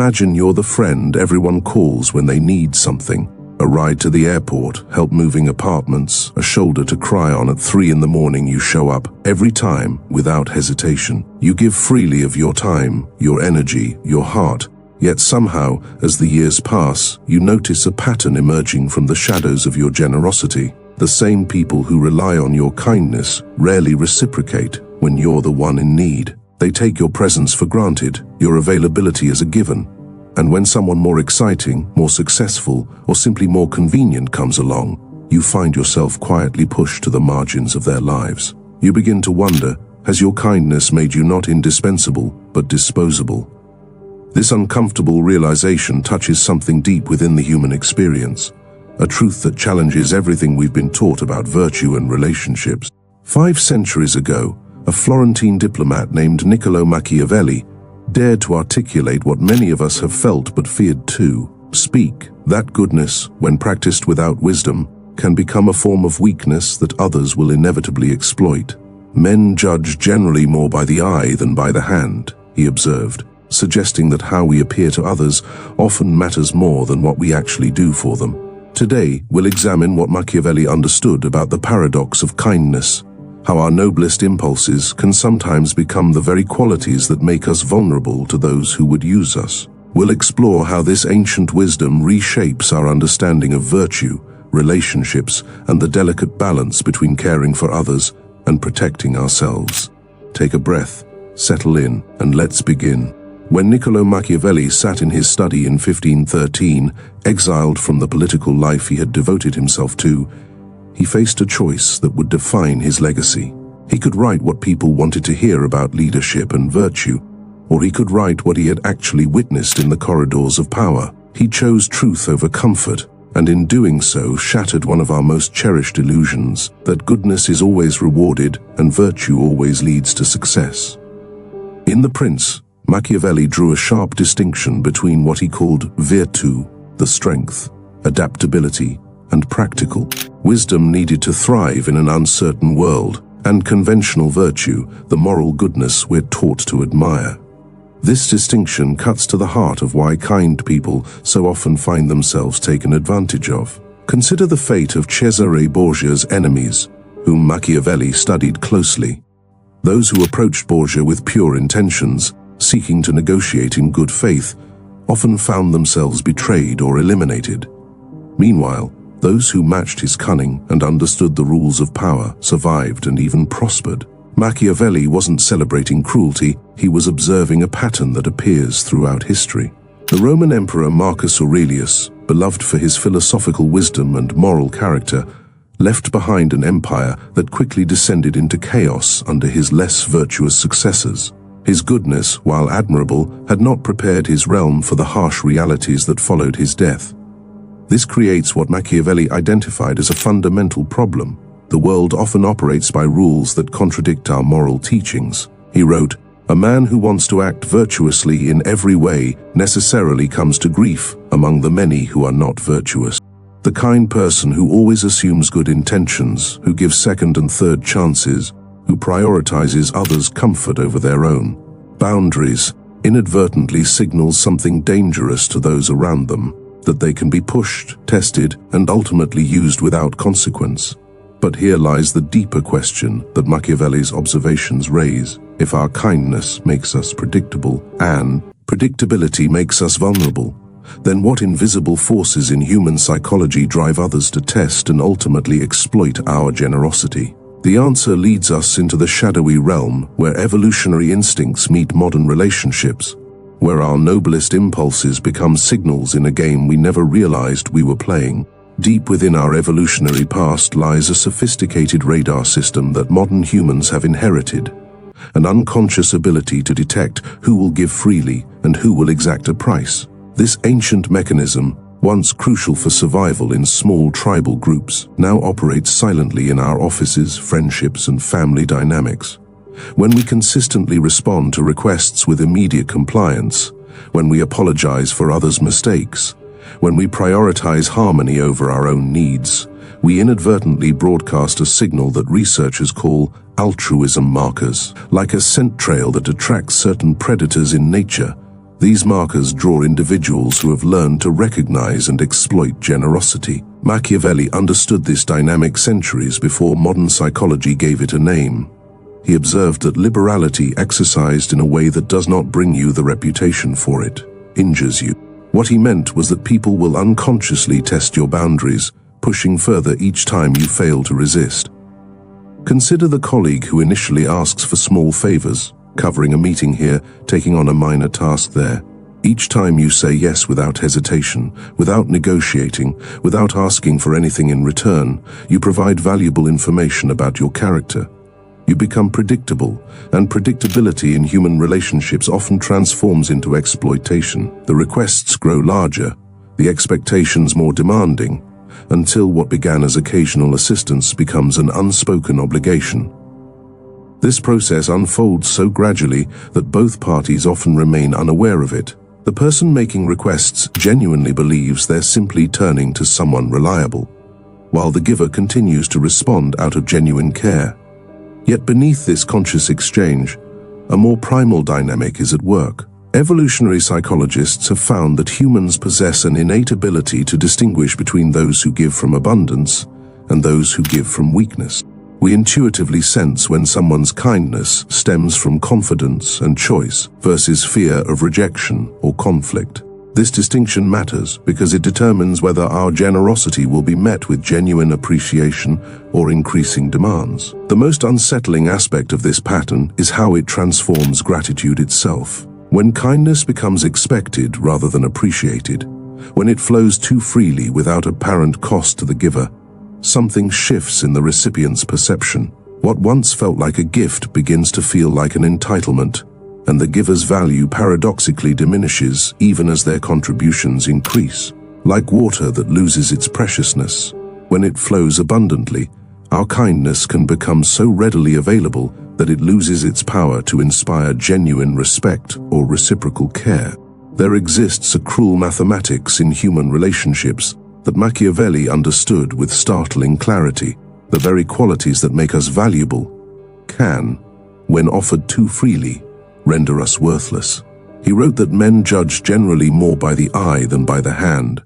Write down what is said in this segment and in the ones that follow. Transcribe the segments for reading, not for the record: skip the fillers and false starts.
Imagine you're the friend everyone calls when they need something. A ride to the airport, help moving apartments, a shoulder to cry on at 3 in the morning. You show up every time without hesitation. You give freely of your time, your energy, your heart. Yet somehow, as the years pass, you notice a pattern emerging from the shadows of your generosity. The same people who rely on your kindness rarely reciprocate when you're the one in need. They take your presence for granted, your availability as a given. And when someone more exciting, more successful, or simply more convenient comes along, you find yourself quietly pushed to the margins of their lives. You begin to wonder, has your kindness made you not indispensable, but disposable? This uncomfortable realization touches something deep within the human experience, a truth that challenges everything we've been taught about virtue and relationships. 5 centuries ago, a Florentine diplomat named Niccolò Machiavelli dared to articulate what many of us have felt but feared to speak. That goodness, when practiced without wisdom, can become a form of weakness that others will inevitably exploit. Men judge generally more by the eye than by the hand, he observed, suggesting that how we appear to others often matters more than what we actually do for them. Today, we'll examine what Machiavelli understood about the paradox of kindness, how our noblest impulses can sometimes become the very qualities that make us vulnerable to those who would use us. We'll explore how this ancient wisdom reshapes our understanding of virtue, relationships, and the delicate balance between caring for others and protecting ourselves. Take a breath, settle in, and let's begin. When Niccolò Machiavelli sat in his study in 1513, exiled from the political life he had devoted himself to, he faced a choice that would define his legacy. He could write what people wanted to hear about leadership and virtue, or he could write what he had actually witnessed in the corridors of power. He chose truth over comfort, and in doing so shattered one of our most cherished illusions, that goodness is always rewarded and virtue always leads to success. In The Prince, Machiavelli drew a sharp distinction between what he called virtù, the strength, adaptability, and practical wisdom needed to thrive in an uncertain world, and conventional virtue, the moral goodness we're taught to admire. This distinction cuts to the heart of why kind people so often find themselves taken advantage of. Consider the fate of Cesare Borgia's enemies, whom Machiavelli studied closely. Those who approached Borgia with pure intentions, seeking to negotiate in good faith, often found themselves betrayed or eliminated. Meanwhile, those who matched his cunning and understood the rules of power survived and even prospered. Machiavelli wasn't celebrating cruelty, he was observing a pattern that appears throughout history. The Roman Emperor Marcus Aurelius, beloved for his philosophical wisdom and moral character, left behind an empire that quickly descended into chaos under his less virtuous successors. His goodness, while admirable, had not prepared his realm for the harsh realities that followed his death. This creates what Machiavelli identified as a fundamental problem. The world often operates by rules that contradict our moral teachings. He wrote, "A man who wants to act virtuously in every way necessarily comes to grief among the many who are not virtuous. The kind person who always assumes good intentions, who gives second and third chances, who prioritizes others' comfort over their own. Boundaries inadvertently signals something dangerous to those around them, that they can be pushed, tested, and ultimately used without consequence." But here lies the deeper question that Machiavelli's observations raise. If our kindness makes us predictable, and predictability makes us vulnerable, then what invisible forces in human psychology drive others to test and ultimately exploit our generosity? The answer leads us into the shadowy realm where evolutionary instincts meet modern relationships, where our noblest impulses become signals in a game we never realized we were playing. Deep within our evolutionary past lies a sophisticated radar system that modern humans have inherited, an unconscious ability to detect who will give freely and who will exact a price. This ancient mechanism, once crucial for survival in small tribal groups, now operates silently in our offices, friendships, and family dynamics. When we consistently respond to requests with immediate compliance, when we apologize for others' mistakes, when we prioritize harmony over our own needs, we inadvertently broadcast a signal that researchers call altruism markers. Like a scent trail that attracts certain predators in nature, These markers draw individuals who have learned to recognize and exploit generosity. Machiavelli understood this dynamic centuries before modern psychology gave it a name. He observed that liberality exercised in a way that does not bring you the reputation for it injures you. What he meant was that people will unconsciously test your boundaries, pushing further each time you fail to resist. Consider the colleague who initially asks for small favors, covering a meeting here, taking on a minor task there. Each time you say yes without hesitation, without negotiating, without asking for anything in return, you provide valuable information about your character. You become predictable, and predictability in human relationships often transforms into exploitation. The requests grow larger, the expectations more demanding, until what began as occasional assistance becomes an unspoken obligation. This process unfolds so gradually that both parties often remain unaware of it. The person making requests genuinely believes they're simply turning to someone reliable, while the giver continues to respond out of genuine care. Yet beneath this conscious exchange, a more primal dynamic is at work. Evolutionary psychologists have found that humans possess an innate ability to distinguish between those who give from abundance and those who give from weakness. We intuitively sense when someone's kindness stems from confidence and choice versus fear of rejection or conflict. This distinction matters because it determines whether our generosity will be met with genuine appreciation or increasing demands. The most unsettling aspect of this pattern is how it transforms gratitude itself. When kindness becomes expected rather than appreciated, when it flows too freely without apparent cost to the giver, something shifts in the recipient's perception. What once felt like a gift begins to feel like an entitlement, and the giver's value paradoxically diminishes even as their contributions increase. Like water that loses its preciousness, when it flows abundantly, our kindness can become so readily available that it loses its power to inspire genuine respect or reciprocal care. There exists a cruel mathematics in human relationships that Machiavelli understood with startling clarity. The very qualities that make us valuable can, when offered too freely, render us worthless. He wrote that men judge generally more by the eye than by the hand,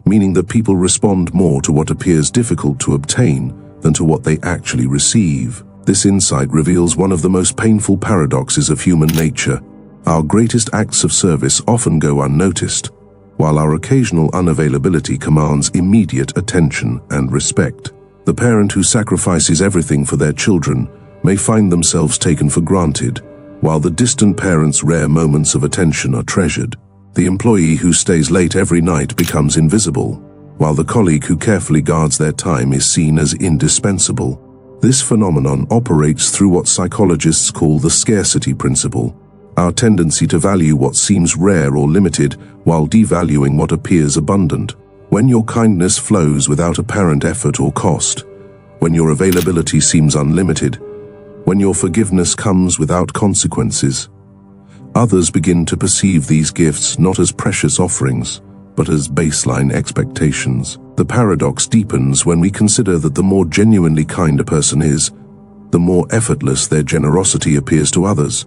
meaning that people respond more to what appears difficult to obtain than to what they actually receive. This insight reveals one of the most painful paradoxes of human nature. Our greatest acts of service often go unnoticed, while our occasional unavailability commands immediate attention and respect. The parent who sacrifices everything for their children may find themselves taken for granted, while the distant parent's rare moments of attention are treasured. The employee who stays late every night becomes invisible, while the colleague who carefully guards their time is seen as indispensable. This phenomenon operates through what psychologists call the scarcity principle, our tendency to value what seems rare or limited while devaluing what appears abundant. When your kindness flows without apparent effort or cost, when your availability seems unlimited, when your forgiveness comes without consequences, others begin to perceive these gifts not as precious offerings, but as baseline expectations. The paradox deepens when we consider that the more genuinely kind a person is, the more effortless their generosity appears to others.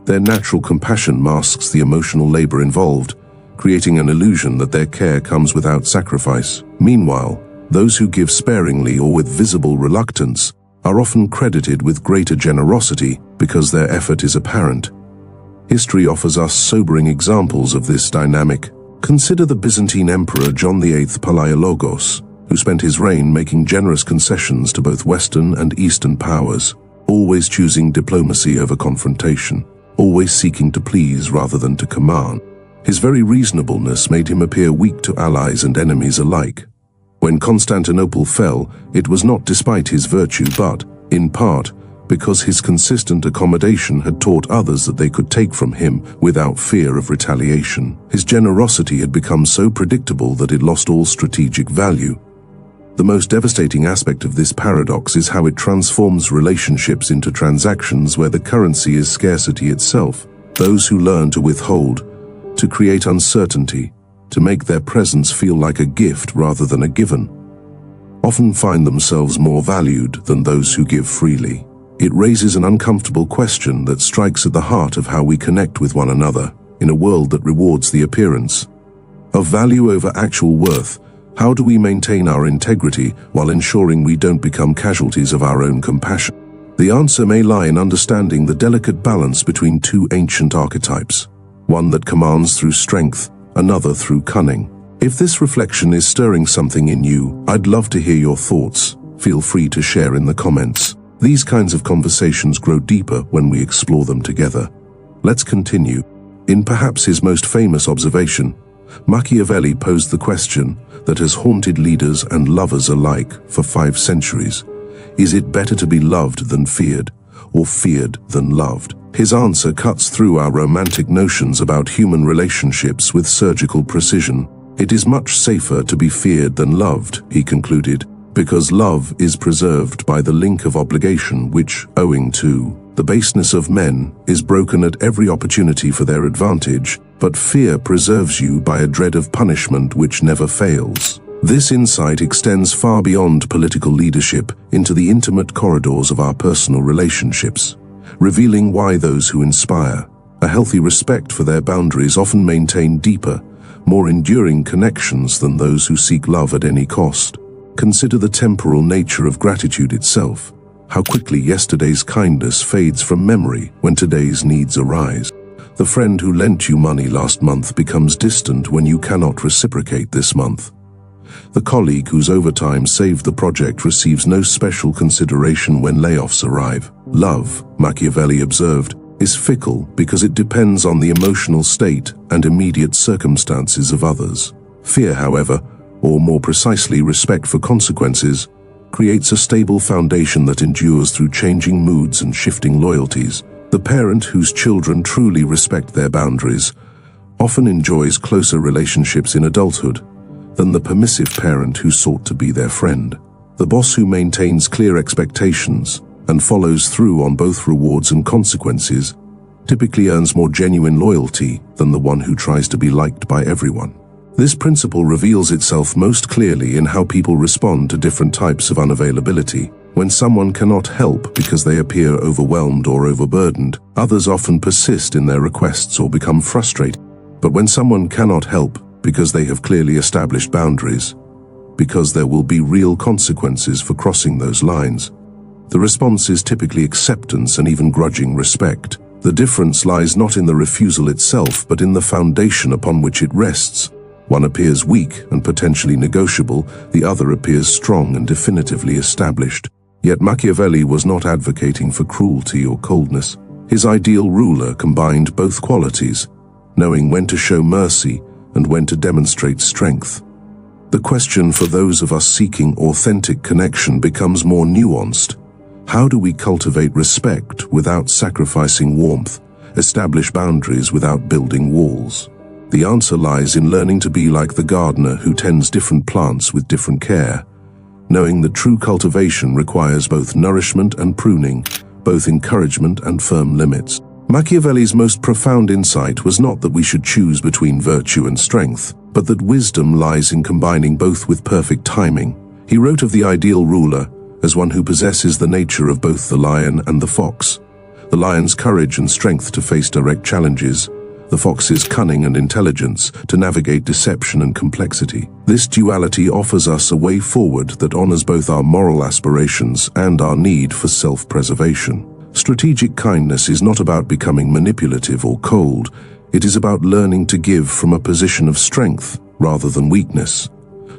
Their natural compassion masks the emotional labor involved, creating an illusion that their care comes without sacrifice. Meanwhile, those who give sparingly or with visible reluctance are often credited with greater generosity because their effort is apparent. History offers us sobering examples of this dynamic. Consider the Byzantine Emperor John VIII Palaiologos, who spent his reign making generous concessions to both Western and Eastern powers, always choosing diplomacy over confrontation, always seeking to please rather than to command. His very reasonableness made him appear weak to allies and enemies alike. When Constantinople fell, it was not despite his virtue but, in part, because his consistent accommodation had taught others that they could take from him without fear of retaliation. His generosity had become so predictable that it lost all strategic value. The most devastating aspect of this paradox is how it transforms relationships into transactions where the currency is scarcity itself. Those who learn to withhold, to create uncertainty, to make their presence feel like a gift rather than a given, often find themselves more valued than those who give freely. It raises an uncomfortable question that strikes at the heart of how we connect with one another. in a world that rewards the appearance of value over actual worth. How do we maintain our integrity while ensuring we don't become casualties of our own compassion? The answer may lie in understanding the delicate balance between two ancient archetypes, one that commands through strength, another through cunning. If this reflection is stirring something in you, I'd love to hear your thoughts. Feel free to share in the comments. These kinds of conversations grow deeper when we explore them together. Let's continue. In perhaps his most famous observation, Machiavelli posed the question that has haunted leaders and lovers alike for 5 centuries. Is it better to be loved than feared, or feared than loved? His answer cuts through our romantic notions about human relationships with surgical precision. It is much safer to be feared than loved, he concluded, because love is preserved by the link of obligation which, owing to the baseness of men, is broken at every opportunity for their advantage, but fear preserves you by a dread of punishment which never fails. This insight extends far beyond political leadership into the intimate corridors of our personal relationships, revealing why those who inspire a healthy respect for their boundaries often maintain deeper, more enduring connections than those who seek love at any cost. Consider the temporal nature of gratitude itself. How quickly yesterday's kindness fades from memory when today's needs arise. The friend who lent you money last month becomes distant when you cannot reciprocate this month. The colleague whose overtime saved the project receives no special consideration when layoffs arrive. Love, Machiavelli observed, is fickle because it depends on the emotional state and immediate circumstances of others. Fear, however, or more precisely respect for consequences, creates a stable foundation that endures through changing moods and shifting loyalties. The parent whose children truly respect their boundaries often enjoys closer relationships in adulthood than the permissive parent who sought to be their friend. The boss who maintains clear expectations and follows through on both rewards and consequences typically earns more genuine loyalty than the one who tries to be liked by everyone. This principle reveals itself most clearly in how people respond to different types of unavailability. When someone cannot help because they appear overwhelmed or overburdened, others often persist in their requests or become frustrated. But when someone cannot help because they have clearly established boundaries, because there will be real consequences for crossing those lines, the response is typically acceptance and even grudging respect. The difference lies not in the refusal itself, but in the foundation upon which it rests. One appears weak and potentially negotiable, the other appears strong and definitively established. Yet Machiavelli was not advocating for cruelty or coldness. His ideal ruler combined both qualities, knowing when to show mercy and when to demonstrate strength. The question for those of us seeking authentic connection becomes more nuanced. How do we cultivate respect without sacrificing warmth, establish boundaries without building walls? The answer lies in learning to be like the gardener who tends different plants with different care, knowing that true cultivation requires both nourishment and pruning, both encouragement and firm limits. Machiavelli's most profound insight was not that we should choose between virtue and strength, but that wisdom lies in combining both with perfect timing. He wrote of the ideal ruler as one who possesses the nature of both the lion and the fox. The lion's courage and strength to face direct challenges, the fox's cunning and intelligence to navigate deception and complexity. This duality offers us a way forward that honors both our moral aspirations and our need for self-preservation. Strategic kindness is not about becoming manipulative or cold. It is about learning to give from a position of strength rather than weakness,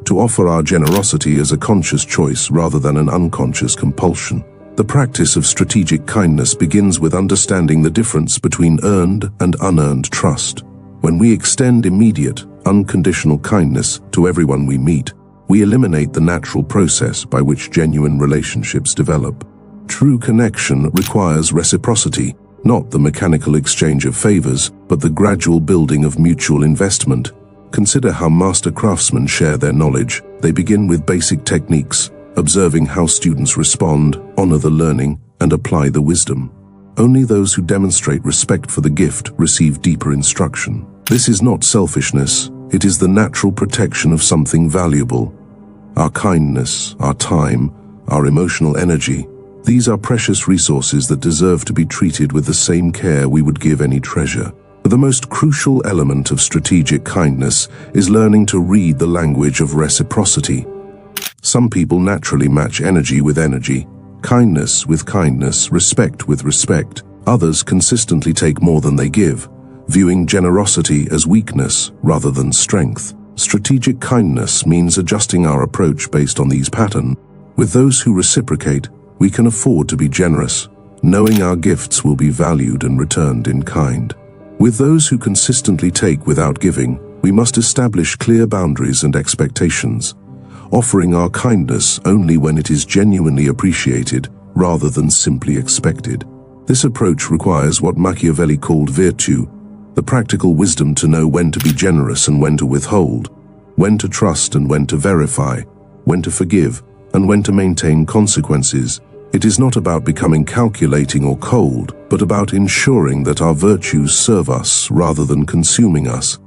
to offer our generosity as a conscious choice rather than an unconscious compulsion. The practice of strategic kindness begins with understanding the difference between earned and unearned trust. When we extend immediate, unconditional kindness to everyone we meet, we eliminate the natural process by which genuine relationships develop. True connection requires reciprocity, not the mechanical exchange of favors, but the gradual building of mutual investment. Consider how master craftsmen share their knowledge. They begin with basic techniques, observing how students respond, honor the learning, and apply the wisdom. Only those who demonstrate respect for the gift receive deeper instruction. This is not selfishness, it is the natural protection of something valuable. Our kindness, our time, our emotional energy, these are precious resources that deserve to be treated with the same care we would give any treasure. But the most crucial element of strategic kindness is learning to read the language of reciprocity. Some people naturally match energy with energy, kindness with kindness, respect with respect. Others consistently take more than they give, viewing generosity as weakness rather than strength. Strategic kindness means adjusting our approach based on these patterns. With those who reciprocate, we can afford to be generous, knowing our gifts will be valued and returned in kind. With those who consistently take without giving, we must establish clear boundaries and expectations, offering our kindness only when it is genuinely appreciated rather than simply expected. This approach requires what Machiavelli called virtue, the practical wisdom to know when to be generous and when to withhold, when to trust and when to verify, when to forgive and when to maintain consequences. It is not about becoming calculating or cold, but about ensuring that our virtues serve us rather than consuming us.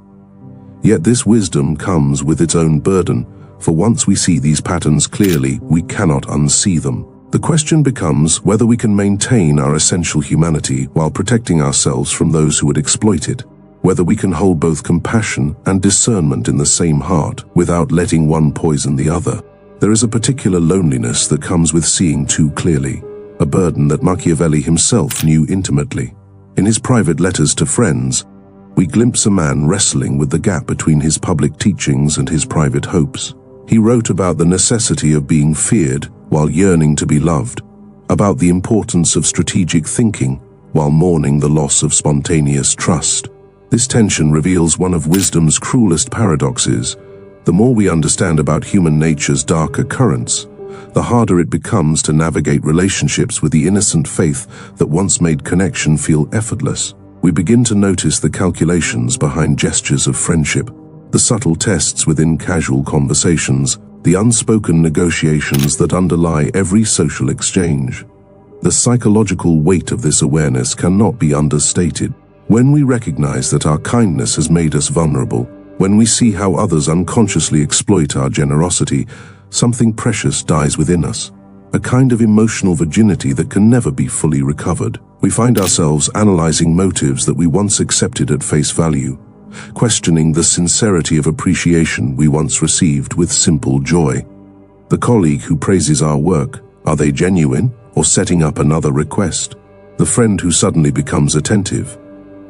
Yet this wisdom comes with its own burden, for once we see these patterns clearly, we cannot unsee them. The question becomes whether we can maintain our essential humanity while protecting ourselves from those who would exploit it, whether we can hold both compassion and discernment in the same heart without letting one poison the other. There is a particular loneliness that comes with seeing too clearly, a burden that Machiavelli himself knew intimately. In his private letters to friends, we glimpse a man wrestling with the gap between his public teachings and his private hopes. He wrote about the necessity of being feared while yearning to be loved, about the importance of strategic thinking while mourning the loss of spontaneous trust. This tension reveals one of wisdom's cruelest paradoxes. The more we understand about human nature's darker currents, the harder it becomes to navigate relationships with the innocent faith that once made connection feel effortless. We begin to notice the calculations behind gestures of friendship, the subtle tests within casual conversations, the unspoken negotiations that underlie every social exchange. The psychological weight of this awareness cannot be understated. When we recognize that our kindness has made us vulnerable, when we see how others unconsciously exploit our generosity, something precious dies within us, a kind of emotional virginity that can never be fully recovered. We find ourselves analyzing motives that we once accepted at face value, questioning the sincerity of appreciation we once received with simple joy. The colleague who praises our work, are they genuine or setting up another request? The friend who suddenly becomes attentive,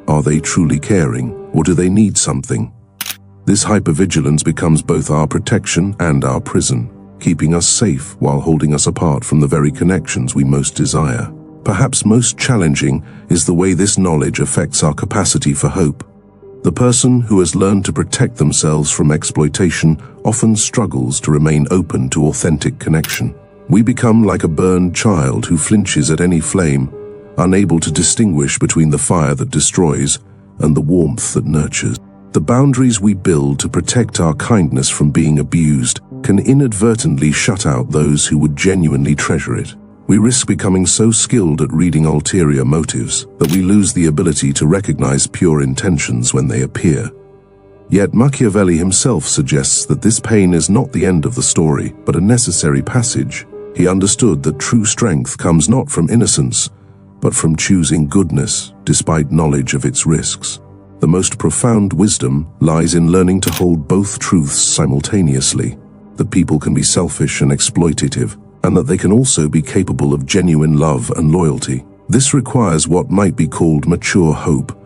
are they truly caring or do they need something? This hypervigilance becomes both our protection and our prison, keeping us safe while holding us apart from the very connections we most desire. Perhaps most challenging is the way this knowledge affects our capacity for hope. The person who has learned to protect themselves from exploitation often struggles to remain open to authentic connection. We become like a burned child who flinches at any flame, unable to distinguish between the fire that destroys and the warmth that nurtures. The boundaries we build to protect our kindness from being abused can inadvertently shut out those who would genuinely treasure it. We risk becoming so skilled at reading ulterior motives that we lose the ability to recognize pure intentions when they appear. Yet Machiavelli himself suggests that this pain is not the end of the story, but a necessary passage. He understood that true strength comes not from innocence, but from choosing goodness despite knowledge of its risks. The most profound wisdom lies in learning to hold both truths simultaneously, that people can be selfish and exploitative, and that they can also be capable of genuine love and loyalty. This requires what might be called mature hope,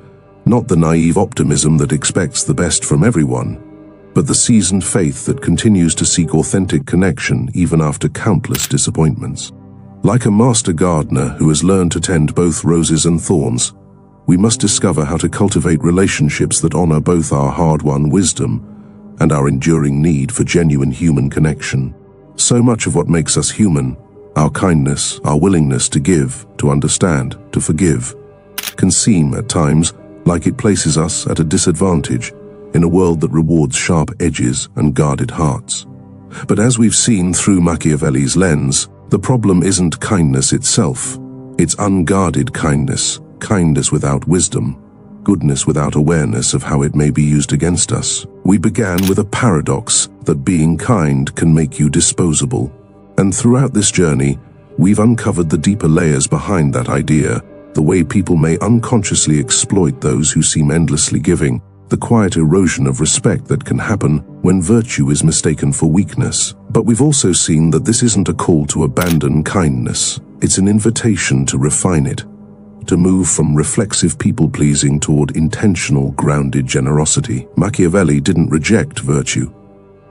not the naive optimism that expects the best from everyone, but the seasoned faith that continues to seek authentic connection even after countless disappointments. Like a master gardener who has learned to tend both roses and thorns, we must discover how to cultivate relationships that honor both our hard-won wisdom and our enduring need for genuine human connection. So much of what makes us human, our kindness, our willingness to give, to understand, to forgive, can seem at times like it places us at a disadvantage in a world that rewards sharp edges and guarded hearts. But as we've seen through Machiavelli's lens, the problem isn't kindness itself. It's unguarded kindness, kindness without wisdom, goodness without awareness of how it may be used against us. We began with a paradox that being kind can make you disposable. And throughout this journey, we've uncovered the deeper layers behind that idea, the way people may unconsciously exploit those who seem endlessly giving, the quiet erosion of respect that can happen when virtue is mistaken for weakness. But we've also seen that this isn't a call to abandon kindness. It's an invitation to refine it, to move from reflexive people-pleasing toward intentional, grounded generosity. Machiavelli didn't reject virtue.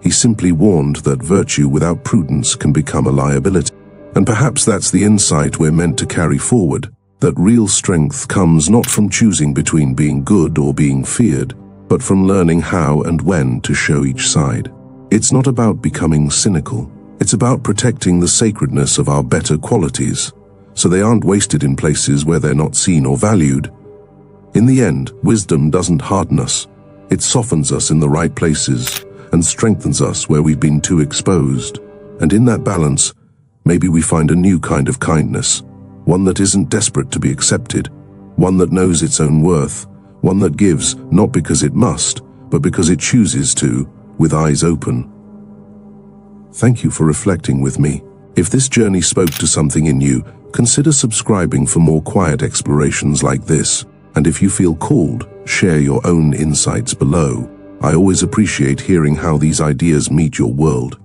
He simply warned that virtue without prudence can become a liability. And perhaps that's the insight we're meant to carry forward, that real strength comes not from choosing between being good or being feared, but from learning how and when to show each side. It's not about becoming cynical. It's about protecting the sacredness of our better qualities, so they aren't wasted in places where they're not seen or valued. In the end, wisdom doesn't harden us. It softens us in the right places and strengthens us where we've been too exposed. And in that balance, maybe we find a new kind of kindness, one that isn't desperate to be accepted, one that knows its own worth, one that gives not because it must, but because it chooses to, with eyes open. Thank you for reflecting with me. If this journey spoke to something in you, consider subscribing for more quiet explorations like this. And if you feel called, share your own insights below. I always appreciate hearing how these ideas meet your world.